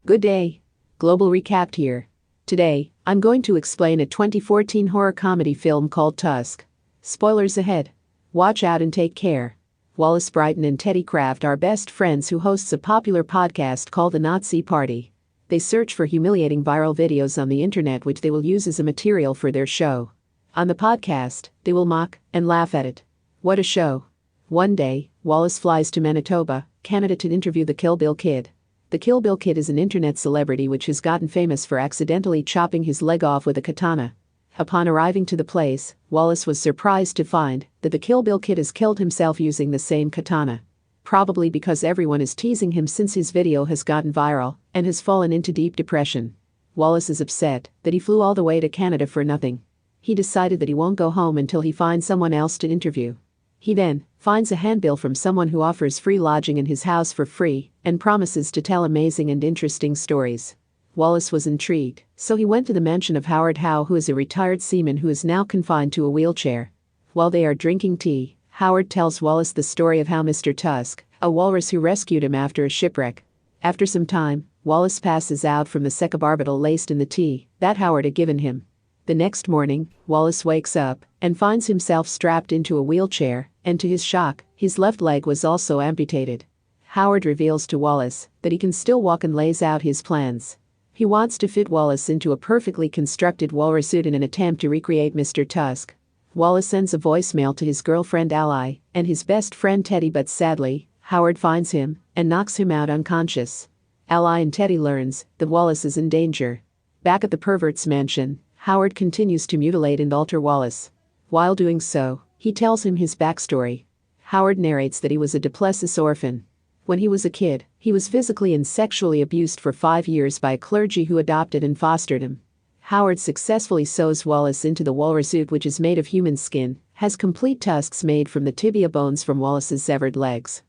Good day. Global Recap here. Today, I'm going to explain a 2014 horror comedy film called Tusk. Spoilers ahead. Watch out and take care. Wallace Brighton and Teddy Kraft are best friends who hosts a popular podcast called The Nazi Party. They search for humiliating viral videos on the internet which they will use as a material for their show. On the podcast, they will mock and laugh at it. What a show. One day, Wallace flies to Manitoba, Canada to interview the Kill Bill Kid. The Kill Bill Kid is an internet celebrity which has gotten famous for accidentally chopping his leg off with a katana. Upon arriving to the place, Wallace was surprised to find that the Kill Bill Kid has killed himself using the same katana. Probably because everyone is teasing him since his video has gotten viral and has fallen into deep depression. Wallace is upset that he flew all the way to Canada for nothing. He decided that he won't go home until he finds someone else to interview. He then finds a handbill from someone who offers free lodging in his house for free and promises to tell amazing and interesting stories. Wallace was intrigued, so he went to the mansion of Howard Howe, who is a retired seaman who is now confined to a wheelchair. While they are drinking tea, Howard tells Wallace the story of how Mr. Tusk, a walrus who rescued him after a shipwreck. After some time, Wallace passes out from the secobarbital laced in the tea that Howard had given him. The next morning, Wallace wakes up and finds himself strapped into a wheelchair, and to his shock, his left leg was also amputated. Howard reveals to Wallace that he can still walk and lays out his plans. He wants to fit Wallace into a perfectly constructed walrus suit in an attempt to recreate Mr. Tusk. Wallace sends a voicemail to his girlfriend Ally and his best friend Teddy, but sadly, Howard finds him and knocks him out unconscious. Ally and Teddy learns that Wallace is in danger. Back at the pervert's mansion, Howard continues to mutilate and alter Wallace. While doing so, he tells him his backstory. Howard narrates that he was a Duplessis orphan. When he was a kid, he was physically and sexually abused for 5 years by a clergy who adopted and fostered him. Howard successfully sews Wallace into the walrus suit, which is made of human skin, has complete tusks made from the tibia bones from Wallace's severed legs.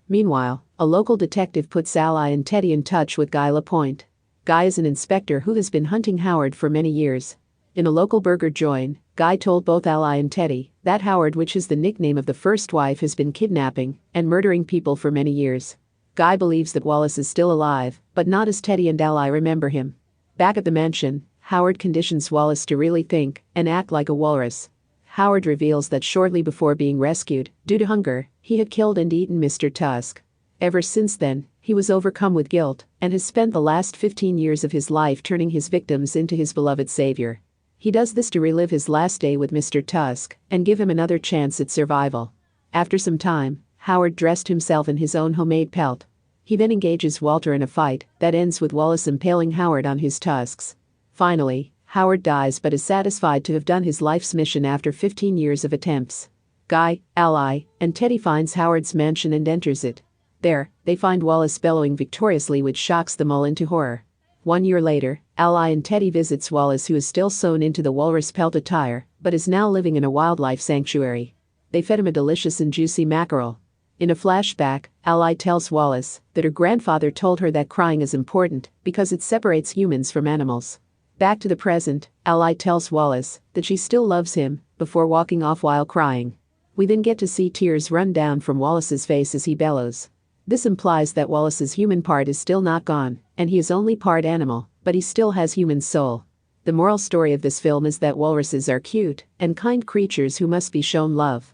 Meanwhile, a local detective puts Ally and Teddy in touch with Guy Lapointe. Guy is an inspector who has been hunting Howard for many years. In a local burger joint, Guy told both Ally and Teddy that Howard, which is the nickname of the first wife, has been kidnapping and murdering people for many years. Guy believes that Wallace is still alive, but not as Teddy and Ally remember him. Back at the mansion, Howard conditions Wallace to really think and act like a walrus. Howard reveals that shortly before being rescued, due to hunger, he had killed and eaten Mr. Tusk. Ever since then, he was overcome with guilt and has spent the last 15 years of his life turning his victims into his beloved savior. He does this to relive his last day with Mr. Tusk and give him another chance at survival. After some time, Howard dressed himself in his own homemade pelt. He then engages Walter in a fight that ends with Wallace impaling Howard on his tusks. Finally, Howard dies but is satisfied to have done his life's mission after 15 years of attempts. Guy, Ally, and Teddy finds Howard's mansion and enters it. There, they find Wallace bellowing victoriously, which shocks them all into horror. 1 year later, Ally and Teddy visits Wallace, who is still sewn into the walrus pelt attire, but is now living in a wildlife sanctuary. They fed him a delicious and juicy mackerel. In a flashback, Ally tells Wallace that her grandfather told her that crying is important because it separates humans from animals. Back to the present, Ally tells Wallace that she still loves him before walking off while crying. We then get to see tears run down from Wallace's face as he bellows. This implies that Wallace's human part is still not gone, and he is only part animal, but he still has human soul. The moral story of this film is that walruses are cute and kind creatures who must be shown love.